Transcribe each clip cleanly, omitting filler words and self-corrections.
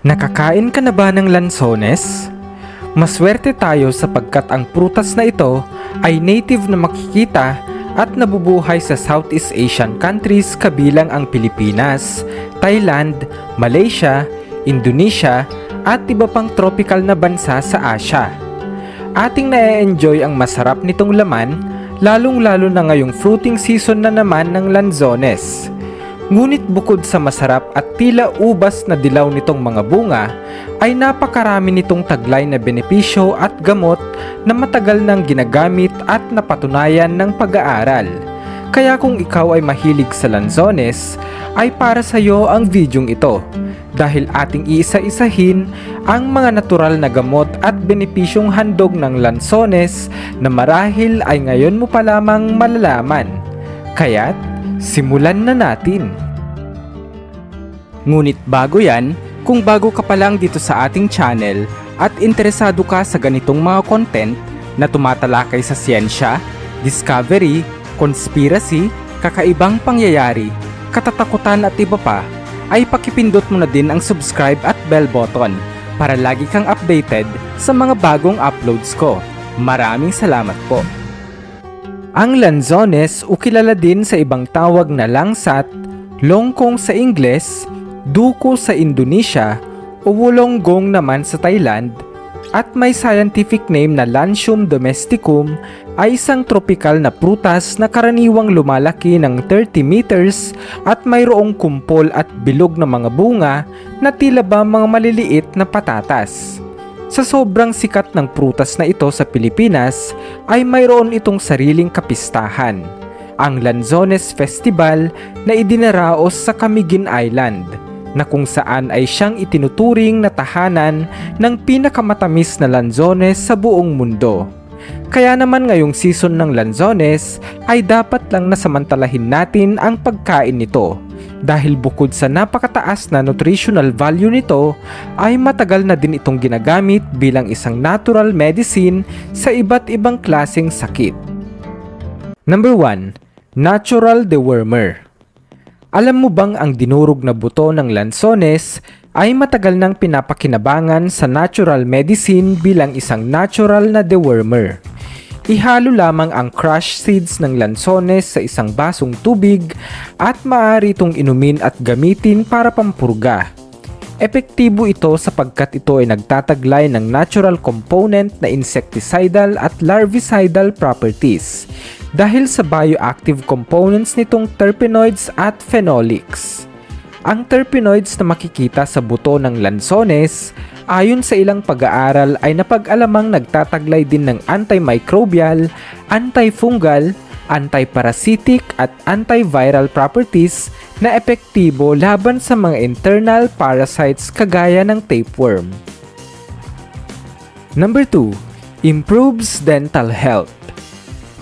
Nakakain ka na ba ng lansones? Maswerte tayo sapagkat ang prutas na ito ay native na makikita at nabubuhay sa Southeast Asian countries kabilang ang Pilipinas, Thailand, Malaysia, Indonesia at iba pang tropical na bansa sa Asia. Ating na-enjoy ang masarap nitong laman, lalong-lalo na ngayong fruiting season na naman ng lanzones. Ngunit bukod sa masarap at tila ubas na dilaw nitong mga bunga, ay napakarami nitong taglay na benepisyo at gamot na matagal nang ginagamit at napatunayan ng pag-aaral. Kaya kung ikaw ay mahilig sa lanzones, ay para sa iyo ang videong ito. Dahil ating iisa-isahin ang mga natural na gamot at benepisyong handog ng lanzones na marahil ay ngayon mo pa lamang malalaman. Kaya't simulan na natin. Ngunit bago yan, kung bago ka pa lang dito sa ating channel at interesado ka sa ganitong mga content na tumatalakay sa siyensya, discovery, conspiracy, kakaibang pangyayari, katatakutan at iba pa, ay pakipindot mo na din ang subscribe at bell button para lagi kang updated sa mga bagong uploads ko. Maraming salamat po. Ang lanzones o kilala din sa ibang tawag na langsat, longkong sa Ingles, duko sa Indonesia o wulonggong naman sa Thailand at may scientific name na Lanthium domesticum ay isang tropical na prutas na karaniwang lumalaki ng 30 meters at mayroong kumpol at bilog na mga bunga na tila ba mga maliliit na patatas. Sa sobrang sikat ng prutas na ito sa Pilipinas ay mayroon itong sariling kapistahan, ang Lanzones Festival na idinaraos sa Camiguin Island, na kung saan ay siyang itinuturing na tahanan ng pinakamatamis na lanzones sa buong mundo. Kaya naman ngayong season ng lanzones ay dapat lang nasamantalahin natin ang pagkain nito dahil bukod sa napakataas na nutritional value nito ay matagal na din itong ginagamit bilang isang natural medicine sa iba't ibang klaseng sakit. Number 1. Natural dewormer. Alam mo bang ang dinurog na buto ng lanzones ay matagal nang pinapakinabangan sa natural medicine bilang isang natural na dewormer? Ihalo lamang ang crushed seeds ng lanzones sa isang basong tubig at maaari itong inumin at gamitin para pampurga. Epektibo ito sapagkat ito ay nagtataglay ng natural component na insecticidal at larvicidal properties dahil sa bioactive components nitong terpenoids at phenolics. Ang terpenoids na makikita sa buto ng lanzones, ayon sa ilang pag-aaral ay napag-alamang nagtataglay din ng antimicrobial, antifungal, antiparasitic at antiviral properties na epektibo laban sa mga internal parasites kagaya ng tapeworm. Number 2. Improves dental health.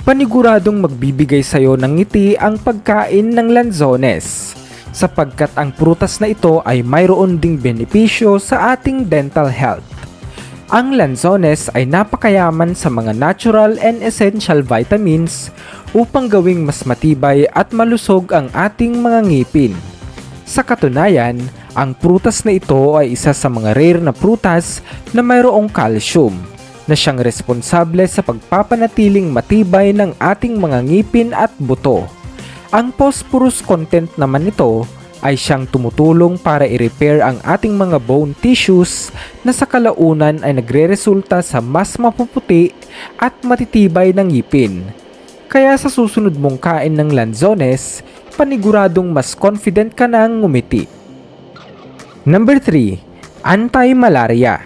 Paniguradong magbibigay sa iyo ng ngiti ang pagkain ng lanzones sapagkat ang prutas na ito ay mayroon ding benepisyo sa ating dental health. Ang lanzones ay napakayaman sa mga natural and essential vitamins upang gawing mas matibay at malusog ang ating mga ngipin. Sa katunayan, ang prutas na ito ay isa sa mga rare na prutas na mayroong calcium na siyang responsable sa pagpapanatiling matibay ng ating mga ngipin at buto. Ang phosphorus content naman nito ay siyang tumutulong para i-repair ang ating mga bone tissues na sa kalaunan ay nagre-resulta sa mas mapuputi at matitibay ng ngipin. Kaya sa susunod mong kain ng lanzones, paniguradong mas confident ka nang ngumiti. Number 3. Anti-malaria.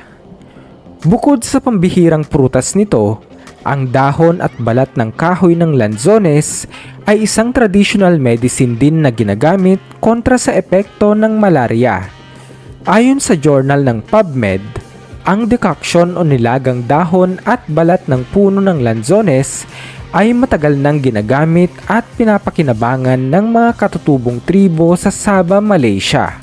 Bukod sa pambihirang prutas nito, ang dahon at balat ng kahoy ng lanzones ay isang traditional medicine din na ginagamit kontra sa epekto ng malaria. Ayon sa journal ng PubMed, ang decoction o nilagang dahon at balat ng puno ng lanzones ay matagal nang ginagamit at pinapakinabangan ng mga katutubong tribo sa Sabah, Malaysia.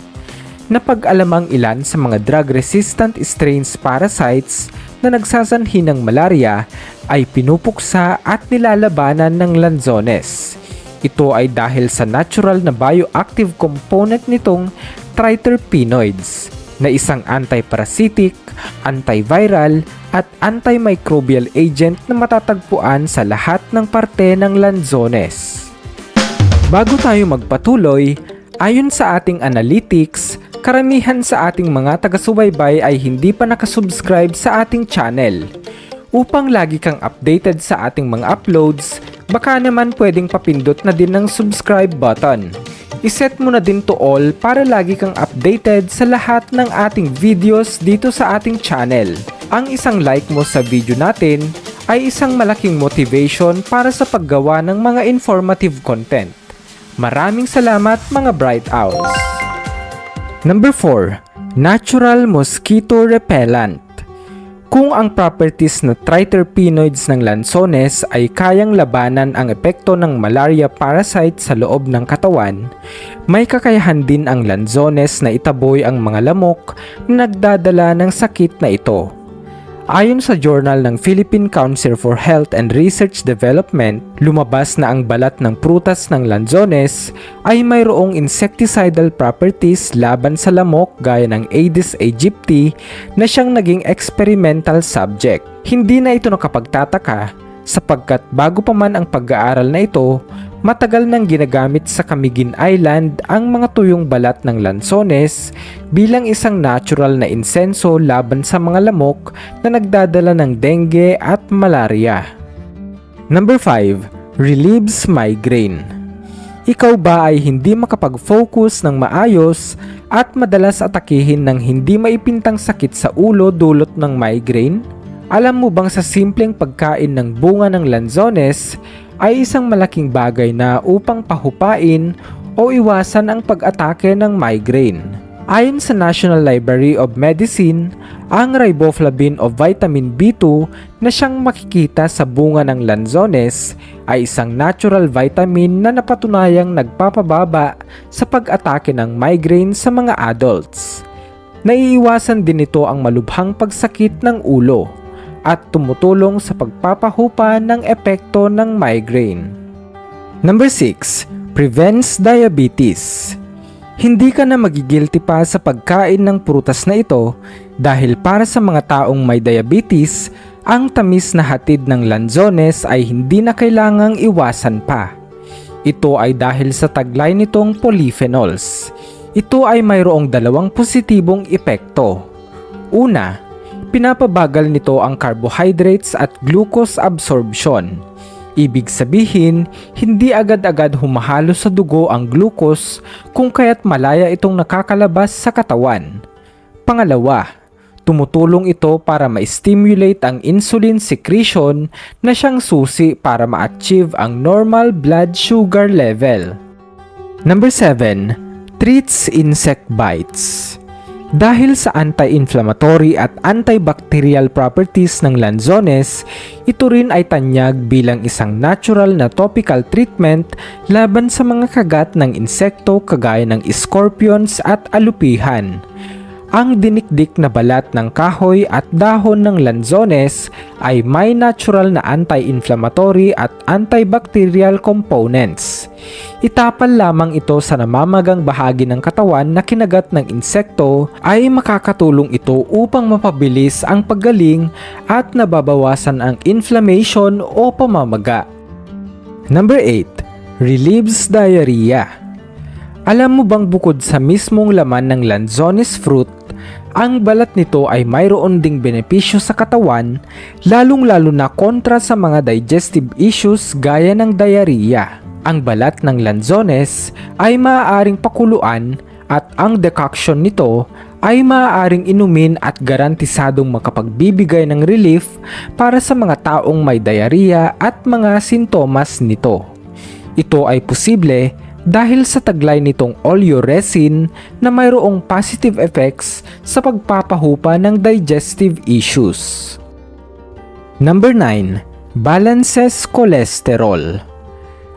Napag-alamang ilan sa mga drug-resistant strains parasites na nagsasanhi ng malaria ay pinupuksa at nilalabanan ng lanzones. Ito ay dahil sa natural na bioactive component nitong triterpenoids na isang antiparasitic, antiviral at antimicrobial agent na matatagpuan sa lahat ng parte ng lanzones. Bago tayo magpatuloy, ayon sa ating analytics, karamihan sa ating mga taga-subaybay ay hindi pa nakasubscribe sa ating channel. Upang lagi kang updated sa ating mga uploads, baka naman pwedeng papindot na din ng subscribe button. Iset mo na din to all para lagi kang updated sa lahat ng ating videos dito sa ating channel. Ang isang like mo sa video natin ay isang malaking motivation para sa paggawa ng mga informative content. Maraming salamat mga Bright Owls! Number 4. Natural Mosquito Repellent. Kung ang properties na triterpenoids ng lanzones ay kayang labanan ang epekto ng malaria parasite sa loob ng katawan, may kakayahan din ang lanzones na itaboy ang mga lamok na nagdadala ng sakit na ito. Ayon sa journal ng Philippine Council for Health and Research Development, lumabas na ang balat ng prutas ng lanzones ay mayroong insecticidal properties laban sa lamok gaya ng Aedes aegypti na siyang naging experimental subject. Hindi na ito nakapagtataka sapagkat bago pa man ang pag-aaral na ito, matagal nang ginagamit sa Camiguin Island ang mga tuyong balat ng lanzones bilang isang natural na insenso laban sa mga lamok na nagdadala ng dengue at malaria. Number 5. Relieves migraine. Ikaw ba ay hindi makapag-focus ng maayos at madalas atakihin ng hindi maipintang sakit sa ulo dulot ng migraine? Alam mo bang sa simpleng pagkain ng bunga ng lanzones ay isang malaking bagay na upang pahupain o iwasan ang pag-atake ng migraine? Ayon sa National Library of Medicine, ang riboflavin o vitamin B2 na siyang makikita sa bunga ng lanzones ay isang natural vitamin na napatunayang nagpapababa sa pag-atake ng migraine sa mga adults. Naiiwasan din ito ang malubhang pagsakit ng ulo at tumutulong sa pagpapahupa ng epekto ng migraine. Number 6. Prevents diabetes. Hindi ka na magigilty pa sa pagkain ng prutas na ito dahil para sa mga taong may diabetes, ang tamis na hatid ng lanzones ay hindi na kailangang iwasan pa. Ito ay dahil sa taglay nitong polyphenols. Ito ay mayroong dalawang positibong epekto. Una, pinapabagal nito ang carbohydrates at glucose absorption. Ibig sabihin, hindi agad-agad humahalo sa dugo ang glucose kung kaya't malaya itong nakakalabas sa katawan. Pangalawa, tumutulong ito para ma-stimulate ang insulin secretion na siyang susi para ma-achieve ang normal blood sugar level. Number 7. Treats insect bites. Dahil sa anti-inflammatory at antibacterial properties ng lanzones, ito rin ay tanyag bilang isang natural na topical treatment laban sa mga kagat ng insekto kagaya ng scorpions at alupihan. Ang dinikdik na balat ng kahoy at dahon ng lanzones ay may natural na anti-inflammatory at antibacterial components. Itapal lamang ito sa namamagang bahagi ng katawan na kinagat ng insekto ay makakatulong ito upang mapabilis ang paggaling at nababawasan ang inflammation o pamamaga. Number 8. Relieves diarrhea. Alam mo bang bukod sa mismong laman ng lanzones fruit, ang balat nito ay mayroon ding benepisyo sa katawan, lalong-lalo na kontra sa mga digestive issues gaya ng diarrhea. Ang balat ng lanzones ay maaaring pakuluan at ang decoction nito ay maaaring inumin at garantisadong makapagbibigay ng relief para sa mga taong may diarrhea at mga sintomas nito. Ito ay posible dahil sa taglay nitong oleoresin na mayroong positive effects sa pagpapahupa ng digestive issues. Number 9. Balances cholesterol.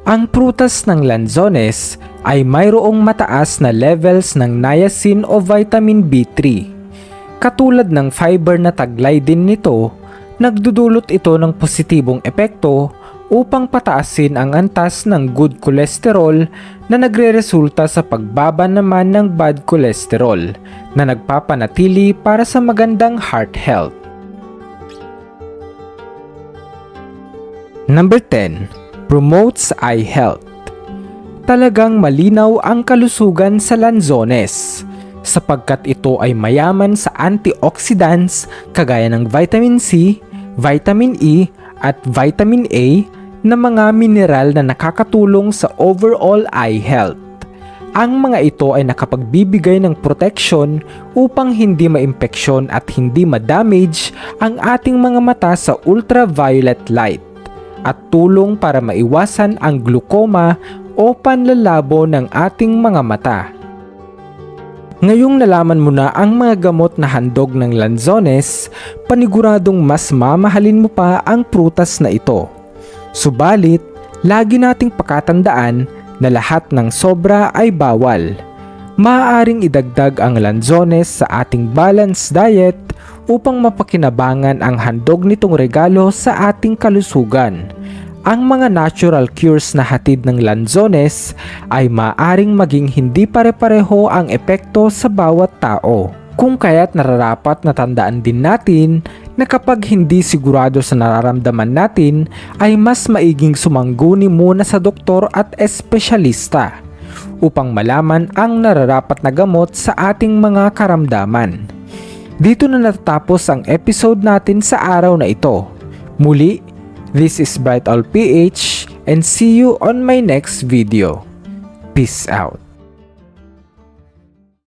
Ang prutas ng lanzones ay mayroong mataas na levels ng niacin o vitamin B3. Katulad ng fiber na taglay din nito, nagdudulot ito ng positibong epekto upang pataasin ang antas ng good cholesterol na nagreresulta sa pagbaba naman ng bad cholesterol na nagpapanatili para sa magandang heart health. Number 10. Promotes eye health. Talagang malinaw ang kalusugan sa lanzones sapagkat ito ay mayaman sa antioxidants kagaya ng vitamin C, vitamin E at vitamin A na mga mineral na nakakatulong sa overall eye health. Ang mga ito ay nakapagbibigay ng proteksyon upang hindi maimpeksyon at hindi ma-damage ang ating mga mata sa ultraviolet light at tulong para maiwasan ang glaucoma o panlalabo ng ating mga mata. Ngayong nalaman mo na ang mga gamot na handog ng lanzones, paniguradong mas mamahalin mo pa ang prutas na ito. Subalit, lagi nating pakatandaan na lahat ng sobra ay bawal. Maaaring idagdag ang lanzones sa ating balanced diet upang mapakinabangan ang handog nitong regalo sa ating kalusugan. Ang mga natural cures na hatid ng lanzones ay maaaring maging hindi pare-pareho ang epekto sa bawat tao. Kung kaya't nararapat na tandaan din natin na kapag hindi sigurado sa nararamdaman natin ay mas maiging sumangguni muna sa doktor at espesyalista upang malaman ang nararapat na gamot sa ating mga karamdaman. Dito na natatapos ang episode natin sa araw na ito. Muli, this is Bright All PH and see you on my next video. Peace out.